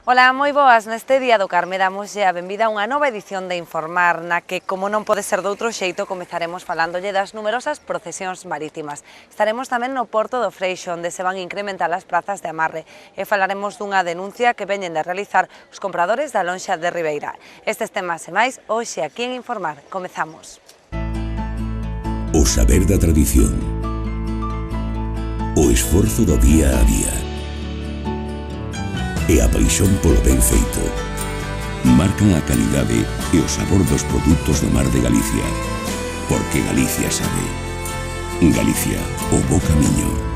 Ola, moi boas. Neste Día do Carme damoslle a benvida a unha nova edición de Informar, na que, como non pode ser doutro xeito, comezaremos falándolle das numerosas procesións marítimas. Estaremos tamén no Porto do Freixo, onde se van incrementar as prazas de amarre, e falaremos dunha denuncia que veñen de realizar os compradores da lonxa de Ribeira. Estes temas e máis, hoxe aquí en Informar. Comezamos. O saber da tradición, o esforzo do día a día e a paixón polo ben feito marcan a calidade e o sabor dos produtos do mar de Galicia, porque Galicia sabe. Galicia, o bo camiño.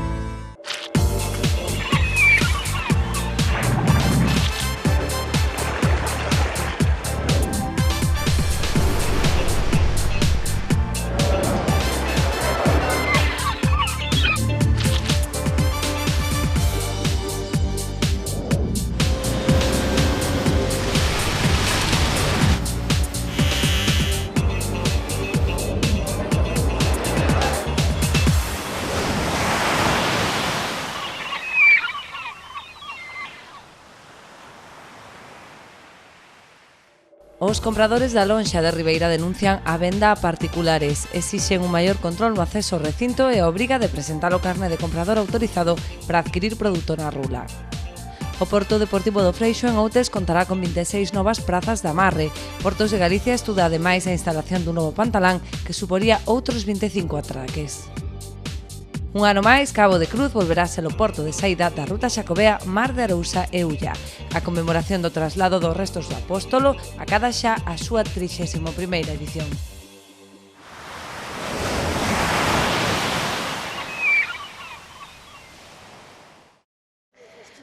Os compradores da lonxa de Ribeira denuncian a venda a particulares, exixen un maior control no acceso ao recinto e a obriga de presentar o carné de comprador autorizado para adquirir produto na rula. O Porto Deportivo do Freixo en Outes contará con 26 novas prazas de amarre. Portos de Galicia estuda ademais a instalación dun novo pantalán que suporía outros 25 atraques. Un ano máis, Cabo de Cruz volverá a ser o porto de saída da ruta xacobea Mar de Arousa e Ulla. A conmemoración do traslado dos restos do apóstolo acada xa a súa 31ª edición.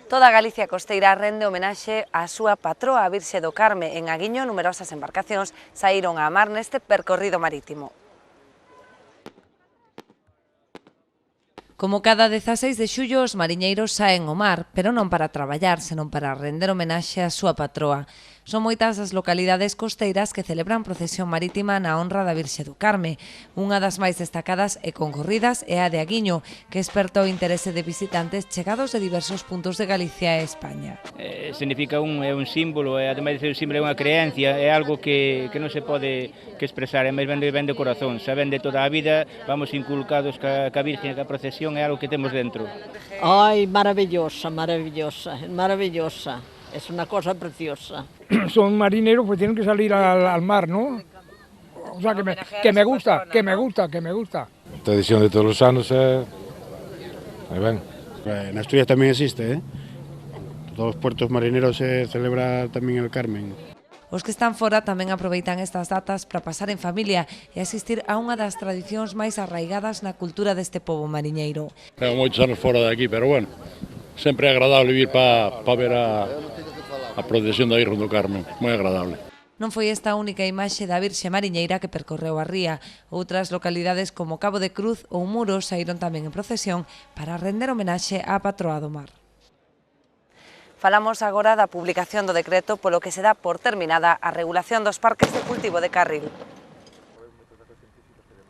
Toda a Galicia costeira rende homenaxe á súa patroa, a Virxe do Carme. En Aguiño, numerosas embarcacións saíron á mar neste percorrido marítimo. Como cada 16 de xullo, os mariñeiros saen ao mar, pero non para traballar, senón para render homenaxe á súa patroa. Son moitas as localidades costeiras que celebran procesión marítima na honra da Virxe do Carme. Unha das máis destacadas e concorridas é a de Aguiño, que espertou o interese de visitantes chegados de diversos puntos de Galicia e España. Significa é un símbolo, ademais de ser un símbolo, é unha creencia, é algo que non se pode expresar, é máis ben de corazón, saben de toda a vida, vamos inculcados ca Virgen, ca procesión, é algo que temos dentro. Ai, maravillosa, maravillosa, maravillosa. Es una cosa preciosa. Son marineros, pues tienen que salir al mar, ¿no? O sea, que me gusta. Tradición de todos los años, ahí ven. En Asturias también existe, ¿eh? Todos los puertos marineros se celebra también el Carmen. Os que están fora tamén aproveitan estas datas para pasar en familia e asistir a unha das tradicións máis arraigadas na cultura deste pobo mariñeiro. Tengo moitos anos fora de aquí, pero bueno, sempre é agradable vir para ver a procesión da Virgen do Carme, moi agradable. Non foi esta a única imaxe da Virxe Mariñeira que percorreu a ría. Outras localidades como Cabo de Cruz ou Muros saíron tamén en procesión para render homenaxe á patroa do mar. Falamos agora da publicación do decreto polo que se dá por terminada a regulación dos parques de cultivo de carril.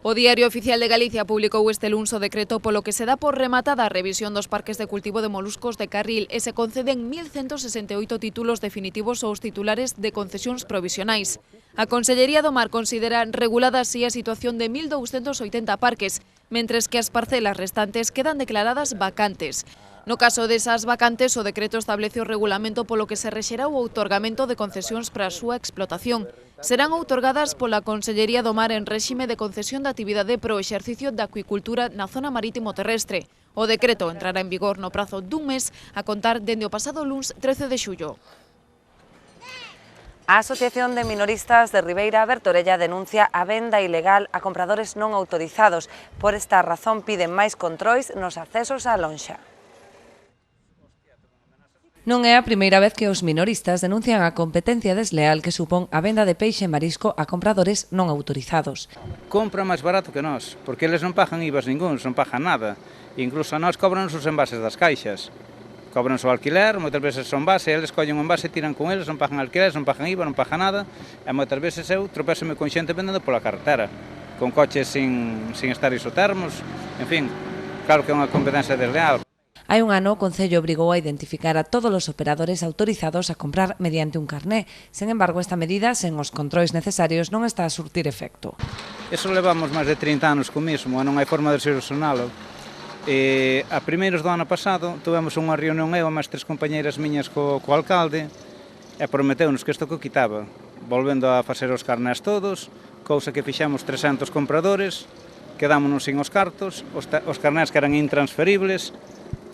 O Diario Oficial de Galicia publicou este luns o decreto polo que se dá por rematada a revisión dos parques de cultivo de moluscos de carril e se conceden 1.168 títulos definitivos aos titulares de concesións provisionais. A Consellería do Mar considera regulada así a situación de 1.280 parques, mentres que as parcelas restantes quedan declaradas vacantes. No caso desas vacantes, o decreto establece o regulamento polo que se rexerá o outorgamento de concesións para a súa explotación. Serán outorgadas pola Consellería do Mar en réxime de concesión de actividade pro exercicio da acuicultura na zona marítimo terrestre. O decreto entrará en vigor no prazo dun mes a contar dende o pasado luns 13 de xullo. A Asociación de Minoristas de Ribeira, Bertorella, denuncia a venda ilegal a compradores non autorizados. Por esta razón piden máis controis nos accesos á lonxa. Non é a primeira vez que os minoristas denuncian a competencia desleal que supón a venda de peixe e marisco a compradores non autorizados. Compra máis barato que nós, porque eles non pagan IVAs ningún, non pagan nada. Incluso a nós cobran os envases das caixas. Cobran o alquiler, moitas veces son base, eles collen un envase, tiran con eles, non pagan alquiler, non pagan IVA, non pagan nada. E moitas veces eu tropézome con xente vendendo pola carretera, con coches sin estar isotermos, en fin, claro que é unha competencia desleal. Hai un ano, o Concello obrigou a identificar a todos os operadores autorizados a comprar mediante un carné. Sen embargo, esta medida, sen os controis necesarios, non está a surtir efecto. Eso levamos máis de 30 anos co mismo, e non hai forma de solucionalo. A primeiros do ano pasado, tivemos unha reunión eu e máis 3 compañeiras miñas co alcalde, e prometeunos que isto que quitaba, volvendo a facer os carnés todos, cousa que fixemos 300 compradores, quedámonos sin os cartos, os carnés que eran intransferibles,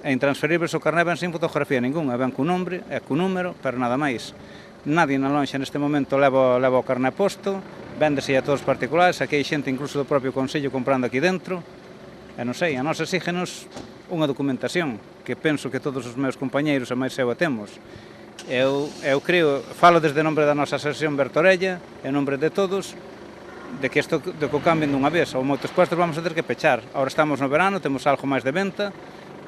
e intransferibles o carné ven sin fotografía ninguna, ven co nombre e co número, pero nada máis. Nadie na lonxa neste momento leva o carné posto, véndese a todos os particulares, aquí hai xente incluso do propio Concello comprando aquí dentro, e non sei, a nós exígenos unha documentación, que penso que todos os meus compañeiros e máis eu a temos. Eu creo, falo desde nombre da nosa asociación Bertorella, en nombre de todos, de que isto de que o cambien dunha vez, ou moitos puestos vamos a ter que pechar. Ahora estamos no verano, temos algo máis de venta,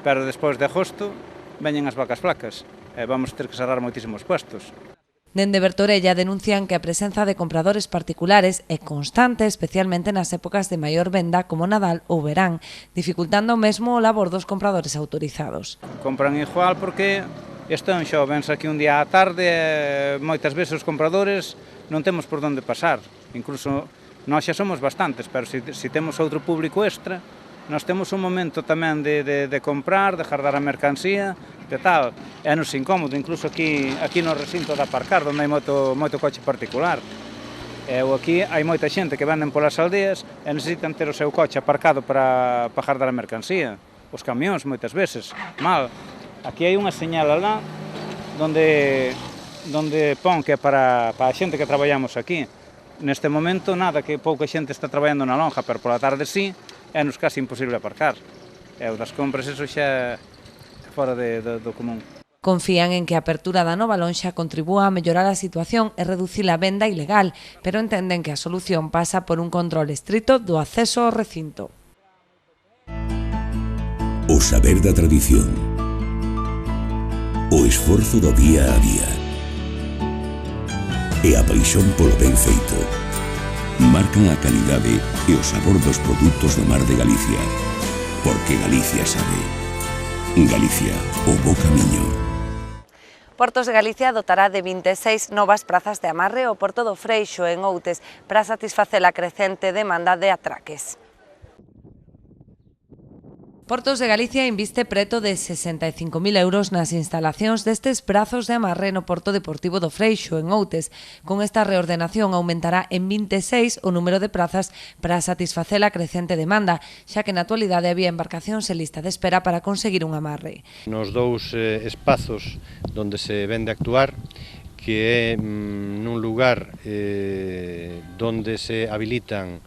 pero despois de agosto veñen as vacas flacas e vamos ter que cerrar moitísimos puestos. Dende Bertorella denuncian que a presenza de compradores particulares é constante, especialmente nas épocas de maior venda como Nadal ou verán, dificultando mesmo o labor dos compradores autorizados. Compran igual porque isto é un xo, vense aquí un día á tarde e moitas veces os compradores non temos por onde pasar. Incluso nós xa somos bastantes, pero se temos outro público extra, nós temos un momento tamén de comprar, de guardar a mercancía, de tal. É-nos incómodo, incluso aquí no recinto de aparcar, onde hai moito coche particular. Aquí hai moita xente que venden polas aldeas e necesitan ter o seu coche aparcado para guardar a mercancía. Os camións, moitas veces, mal. Aquí hai unha señal alá donde pon que é para a xente que traballamos aquí. Neste momento, nada, que pouca xente está traballando na lonja, pero pola tarde sí, é-nos casi imposible aparcar. O das compras, eso xa é fora do común. Confían en que a apertura da nova lonxa contribúa a mellorar a situación e reducir a venda ilegal, pero entenden que a solución pasa por un control estrito do acceso ao recinto. O saber da tradición, o esforzo do día a día e a paixón polo ben feito marcan a calidade e o sabor dos produtos do mar de Galicia, porque Galicia sabe. Galicia, o bo camiño. Portos de Galicia dotará de 26 novas prazas de amarre ao Porto do Freixo en Outes para satisfacer a crecente demanda de atraques. Portos de Galicia inviste preto de 65.000 euros nas instalacións destes brazos de amarre no Porto Deportivo do Freixo, en Outes. Con esta reordenación aumentará en 26 o número de prazas para satisfacer a crecente demanda, xa que na actualidade había embarcacións en lista de espera para conseguir un amarre. Nos dous espazos onde se vende actuar, que é nun lugar onde se habilitan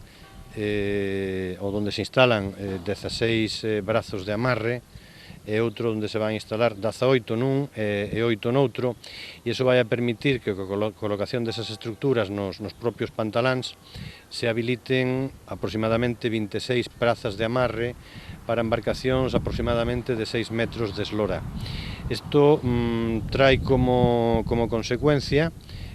ou onde se instalan 16 brazos de amarre e outro onde se van a instalar 18 nun e 8 noutro, e iso vai a permitir que coa colocación desas estructuras nos propios pantaláns se habiliten aproximadamente 26 prazas de amarre para embarcacións aproximadamente de 6 metros de eslora. Isto trae como consecuencia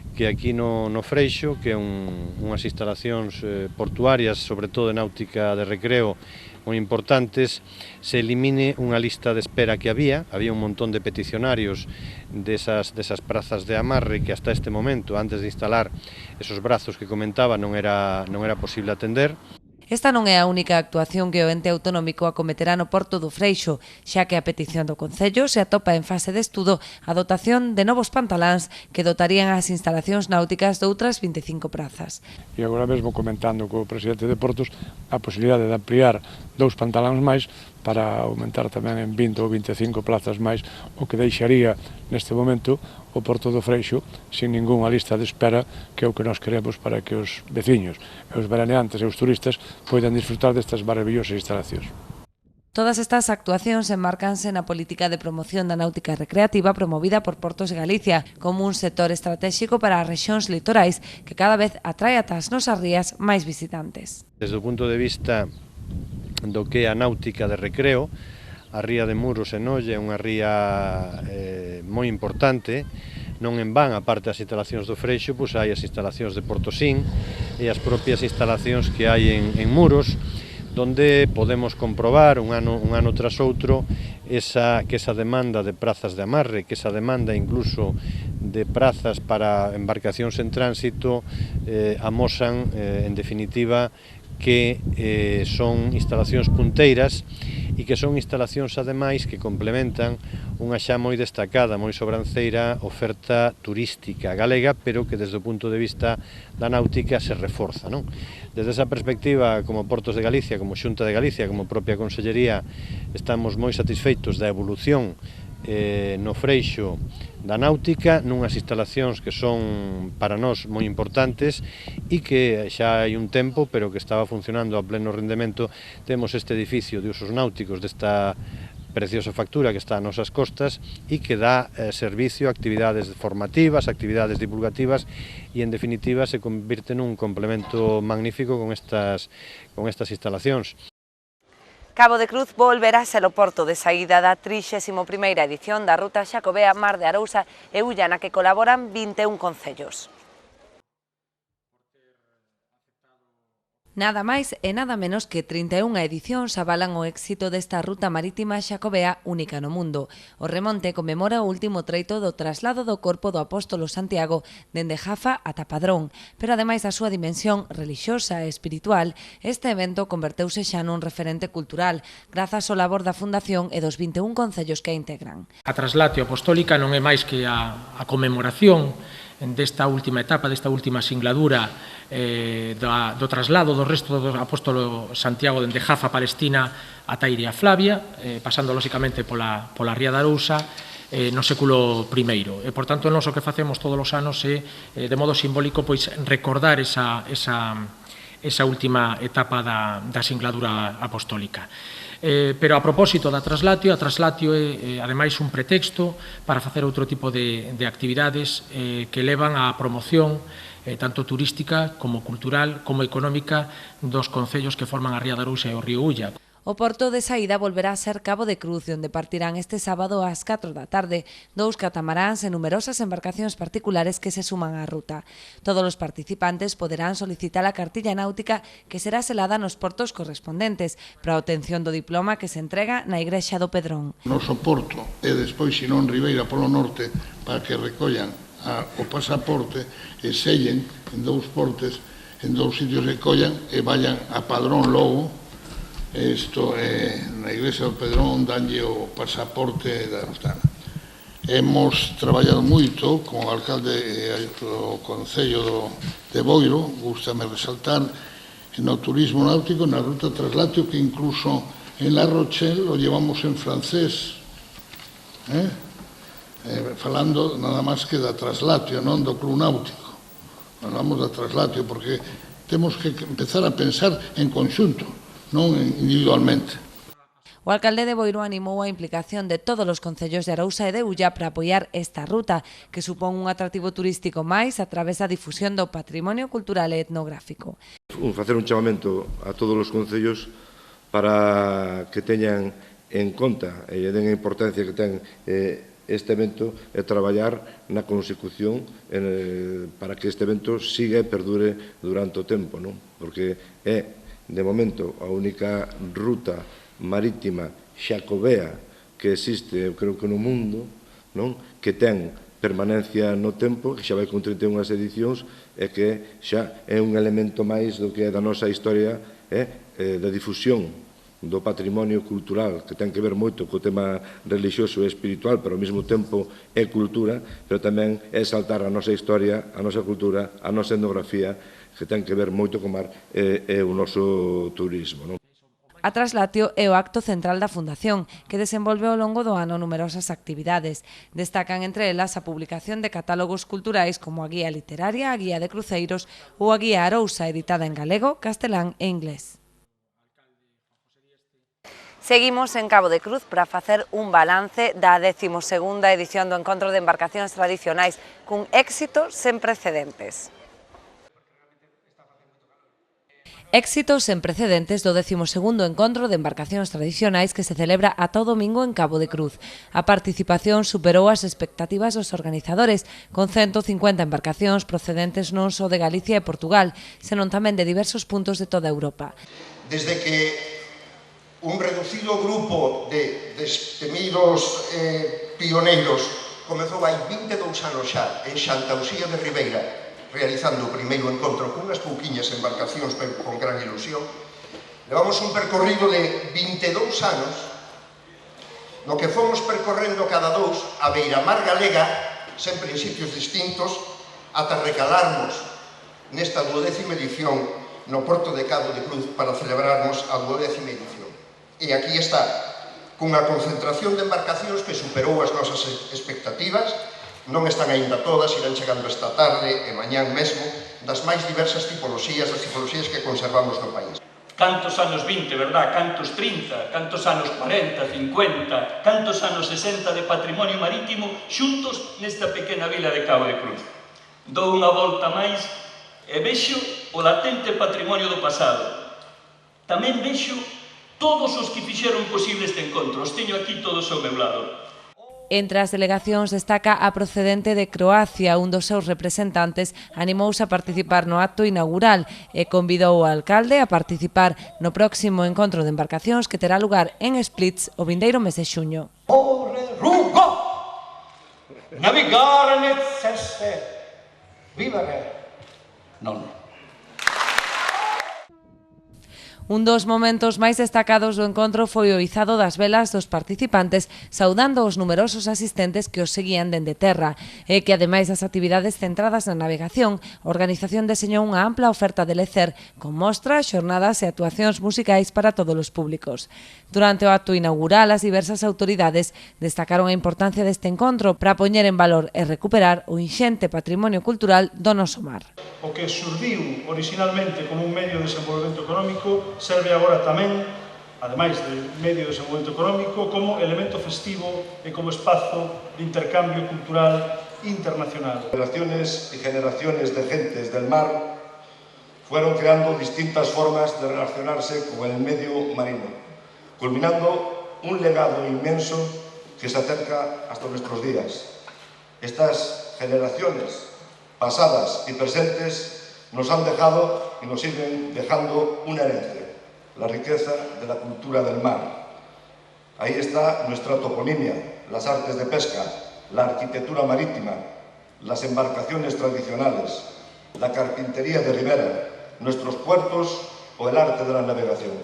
que aquí no Freixo, que é unhas instalacións portuarias, sobre todo de náutica de recreo, moi importantes, se elimine unha lista de espera que había un montón de peticionarios desas prazas de amarre que hasta este momento, antes de instalar esos brazos que comentaba, non era posible atender. Esta non é a única actuación que o ente autonómico acometerá no Porto do Freixo, xa que a petición do Concello se atopa en fase de estudo a dotación de novos pantaláns que dotarían as instalacións náuticas de outras 25 prazas. E agora mesmo comentando co presidente de Portos a posibilidade de ampliar 2 pantaláns máis para aumentar tamén en 20 ou 25 plazas máis, o que deixaría neste momento o Porto do Freixo sin ningunha lista de espera, que é o que nós queremos para que os veciños, os veraneantes e os turistas poidan disfrutar destas maravillosas instalacións. Todas estas actuacións enmárcanse na política de promoción da náutica recreativa promovida por Portos de Galicia como un sector estratégico para as rexións litorais que cada vez atrae ata as nosas rías máis visitantes. Desde o punto de vista do que é a náutica de recreo, a ría de Muros en Nolle é unha ría moi importante, non en van, a parte das instalacións do Freixo, pois hai as instalacións de Portosín e as propias instalacións que hai en Muros, donde podemos comprobar un ano tras outro que esa demanda de prazas de amarre, que esa demanda incluso de prazas para embarcacións en tránsito amosan, en definitiva, que son instalacións punteiras e que son instalacións, ademais, que complementan unha xa moi destacada, moi sobranceira oferta turística galega, pero que desde o punto de vista da náutica se reforza, non? Desde esa perspectiva, como Portos de Galicia, como Xunta de Galicia, como propia Consellería, estamos moi satisfeitos da evolución no freixo da náutica, nunhas instalacións que son para nós moi importantes e que xa hai un tempo, pero que estaba funcionando a pleno rendemento. Temos este edificio de usos náuticos desta preciosa factura que está a nosas costas e que dá servicio a actividades formativas, actividades divulgativas e, en definitiva, se convirte nun complemento magnífico con estas instalacións. Cabo de Cruz volverá ser o porto de saída da 31ª edición da Ruta Xacobea-Mar de Arousa e Ulla, na que colaboran 21 concellos. Nada máis e nada menos que 31 edicións avalan o éxito desta ruta marítima xacobea única no mundo. O remonte conmemora o último treito do traslado do corpo do apóstolo Santiago dende Jafa ata Padrón, pero ademais da súa dimensión relixiosa e espiritual, este evento converteuse xa nun referente cultural, grazas ao labor da Fundación e dos 21 concellos que a integran. A traslatio apostólica non é máis que a conmemoración desta última etapa, desta última singladura do traslado do resto do apóstolo Santiago dende Jafa, Palestina, ata Iria Flavia, pasando lóxicamente pola Ría de Arousa, no século I. E, por tanto, nós o que facemos todos os anos é, de modo simbólico, pois recordar esa última etapa da singladura apostólica. Pero a propósito da traslatio, a traslatio é ademais un pretexto para facer outro tipo de actividades que levan á promoción tanto turística como cultural como económica dos concellos que forman a Ría de Arousa e o río Ulla. O porto de saída volverá a ser Cabo de Cruz, onde partirán este sábado ás 4 da tarde 2 catamaráns e numerosas embarcacións particulares que se suman á ruta. Todos os participantes poderán solicitar a cartilla náutica que será selada nos portos correspondentes para a obtención do diploma que se entrega na Igrexa do Pedrón. Noso porto e despois Sinón Ribeira polo norte para que recollan o pasaporte e sellen en 2 portes, en 2 sitios que collan e vayan a Padrón logo. Isto é na Igrexa do Pedrón, danlle o pasaporte da Rutana. Hemos traballado moito con o alcalde do Concello de Boiro, gústame resaltar, no turismo náutico, na ruta traslatio, que incluso en La Rochelle o llevamos en francés, falando nada máis que da traslatio, non do club náutico. Falamos da traslatio porque temos que empezar a pensar en conxunto, non individualmente. O alcalde de Boiro animou a implicación de todos os concellos de Arousa e de Ulla para apoiar esta ruta, que supón un atractivo turístico máis a través da difusión do patrimonio cultural e etnográfico. Facer un chamamento a todos os concellos para que teñan en conta e den a importancia que ten este evento e traballar na consecución para que este evento siga e perdure durante o tempo, non? Porque é de momento a única ruta marítima xacobea que existe, eu creo que no mundo, non? Que ten permanencia no tempo, que xa vai con 31 edicións e que xa é un elemento máis do que é da nosa historia, da difusión do patrimonio cultural, que ten que ver moito co tema relixioso e espiritual, pero ao mesmo tempo é cultura, pero tamén é exaltar a nosa historia, a nosa cultura, a nosa etnografía, que ten que ver moito con mar e o noso turismo, non? A traslatio é o acto central da Fundación, que desenvolve ao longo do ano numerosas actividades. Destacan entre elas a publicación de catálogos culturais como a guía literaria, a guía de cruceiros ou a guía Arousa, editada en galego, castelán e inglés. Seguimos en Cabo de Cruz para facer un balance da 12ª edición do Encontro de Embarcacións Tradicionais cun éxito sen precedentes. Éxitos sen precedentes do 12º Encontro de Embarcacións Tradicionais que se celebra ata o domingo en Cabo de Cruz. A participación superou as expectativas dos organizadores, con 150 embarcacións procedentes non só de Galicia e Portugal, senón tamén de diversos puntos de toda Europa. desde que un reducido grupo de destemidos pioneiros comezou hai 22 anos xa en Santa Uxía de Ribeira, realizando o primeiro encontro cunhas pouquiñas embarcacións con gran ilusión. Levamos un percorrido de 22 anos no que fomos percorrendo cada dous a beiramar galega, sempre en sitios distintos, ata recalarmos nesta 12ª edición no Porto de Cabo de Cruz para celebrarmos a 12ª edición. E aquí está, cunha concentración de embarcacións que superou as nosas expectativas. Non están aínda todas, irán chegando esta tarde e mañán mesmo, das máis diversas tipoloxías, as tipoloxías que conservamos no país. Cantos anos 20, verdad? Cantos 30, cantos anos 40, 50, cantos anos 60 de patrimonio marítimo xuntos nesta pequena vila de Cabo de Cruz. Dou unha volta máis e vexo o latente patrimonio do pasado. Tamén vexo todos os que fixeron posible este encontro. Os teño aquí todos ao meu lado. Entre as delegacións destaca a procedente de Croacia. Un dos seus representantes animouse a participar no acto inaugural e convidou o alcalde a participar no próximo encontro de embarcacións que terá lugar en Splits o vindeiro mes de xuño. Rugo! Navigar necesse! Vivere! Non. Un dos momentos máis destacados do encontro foi o izado das velas dos participantes, saudando os numerosos asistentes que os seguían dende terra, e que, ademais das actividades centradas na navegación, a organización deseñou unha ampla oferta de lecer, con mostras, xornadas e actuacións musicais para todos os públicos. Durante o acto inaugural, as diversas autoridades destacaron a importancia deste encontro para poñer en valor e recuperar o inxente patrimonio cultural do noso mar. O que surdiu originalmente como un medio de desenvolvemento económico serve agora tamén, ademais de medio de desenvolvemento económico, como elemento festivo e como espazo de intercambio cultural internacional. Generaciones y generaciones de gentes del mar fueron creando distintas formas de relacionarse con el medio marino, culminando un legado inmenso que se acerca hasta nuestros días. Estas generaciones, pasadas y presentes, nos han dejado y nos siguen dejando una herencia, la riqueza de la cultura del mar. Ahí está nuestra toponimia, las artes de pesca, la arquitectura marítima, las embarcaciones tradicionales, la carpintería de ribera, nuestros puertos o el arte de la navegación.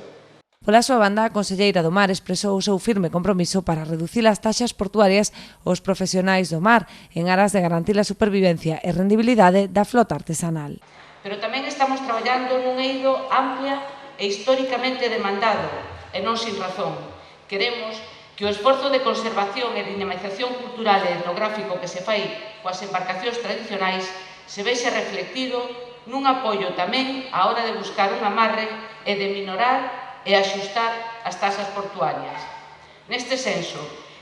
Pola súa banda, a conselleira do Mar expresou o seu firme compromiso para reducir as taxas portuarias aos profesionais do mar en aras de garantir a supervivencia e rendibilidade da flota artesanal. Pero tamén estamos traballando nun eido amplia e históricamente demandado, e non sin razón. Queremos que o esforzo de conservación e dinamización cultural e etnográfico que se fai coas embarcacións tradicionais se vexe reflectido nun apoio tamén á hora de buscar un amarre e de minorar e axustar as taxas portuarias. Neste senso,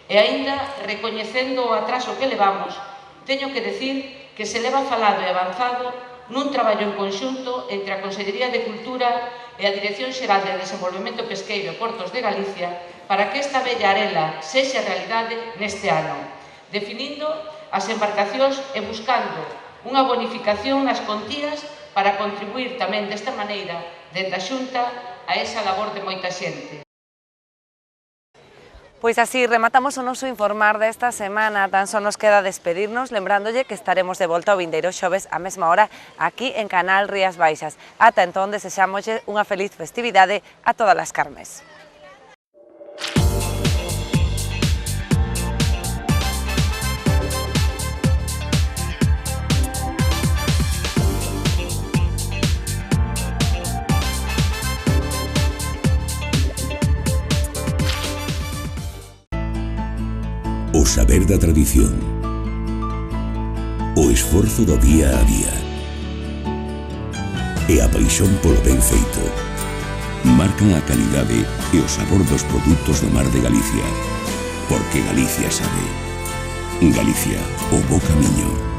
e aínda recoñecendo o atraso que levamos, teño que decir que se leva falado e avanzado nun traballo en conxunto entre a Consellería de Cultura e a Dirección Xeral de Desenvolvemento Pesqueiro e Portos de Galicia para que esta bella arela sexa realidade neste ano, definindo as embarcacións e buscando unha bonificación nas contías para contribuir tamén desta maneira dende a Xunta a esa labor de moita xente. Pois así rematamos o noso informar desta semana. Tan só nos queda despedirnos, lembrándolle que estaremos de volta o vindeiro xoves á mesma hora aquí en Canal Rías Baixas. Ata entón, desexámoslle unha feliz festividade a todas as Carmes. O saber da tradición, o esforzo do día a día e a paixón polo ben feito marcan a calidade e o sabor dos produtos do mar de Galicia, porque Galicia sabe. Galicia, o bo camiño.